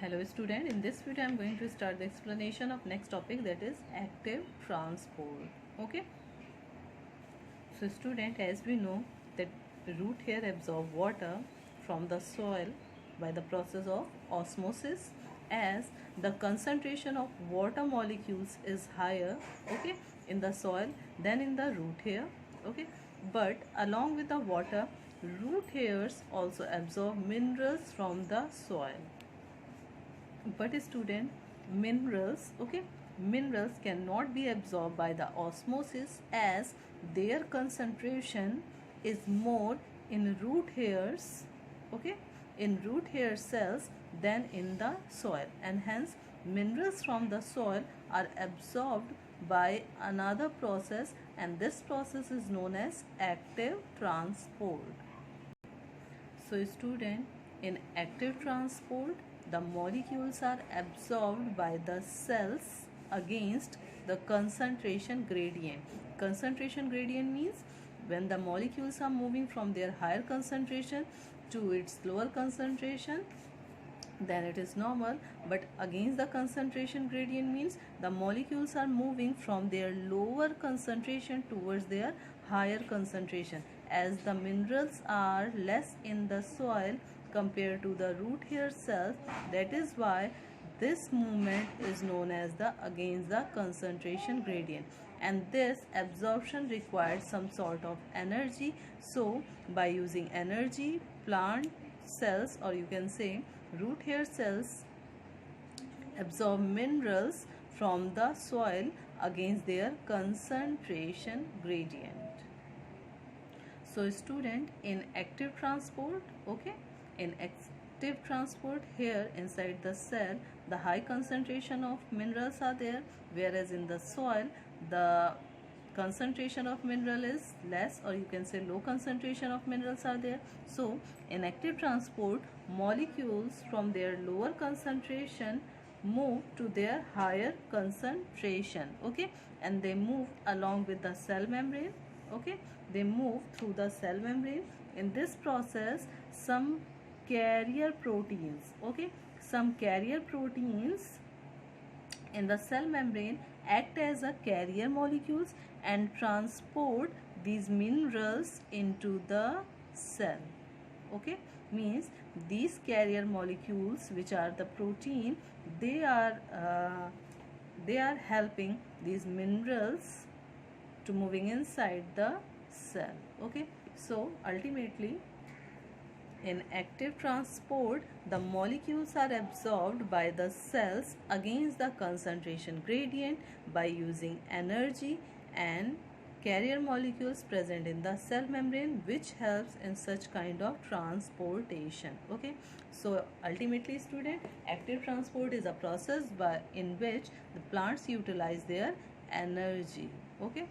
Hello student, in this video I am going to start the explanation of next topic, that is active transport. Okay, so student, as we know that root hair absorb water from the soil by the process of osmosis, as the concentration of water molecules is higher, okay, in the soil than in the root hair. Okay, but along with the water, root hairs also absorb minerals from the soil. But student, minerals cannot be absorbed by the osmosis, as their concentration is more in root hairs, okay, in root hair cells than in the soil, and hence minerals from the soil are absorbed by another process, and this process is known as active transport. So student, in active transport, the molecules are absorbed by the cells against the concentration gradient. Concentration gradient means when the molecules are moving from their higher concentration to its lower concentration, then it is normal, but against the concentration gradient means the molecules are moving from their lower concentration towards their higher concentration, as the minerals are less in the soil compared to the root hair cells. That is why this movement is known as the against the concentration gradient, and this absorption requires some sort of energy. So by using energy, plant cells, or you can say root hair cells, absorb minerals from the soil against their concentration gradient. So student, in active transport, okay, in active transport, here inside the cell the high concentration of minerals are there, whereas in the soil the concentration of mineral is less, or you can say low concentration of minerals are there. So in active transport, molecules from their lower concentration move to their higher concentration, okay, and they move along with the cell membrane, okay, they move through the cell membrane. In this process, some carrier proteins, okay, some carrier proteins in the cell membrane act as a carrier molecules and transport these minerals into the cell, okay, means these carrier molecules, which are the protein, they are helping these minerals to moving inside the cell, okay. So ultimately, in active transport, the molecules are absorbed by the cells against the concentration gradient by using energy and carrier molecules present in the cell membrane, which helps in such kind of transportation, okay. So ultimately student, active transport is a process in which the plants utilize their energy, okay.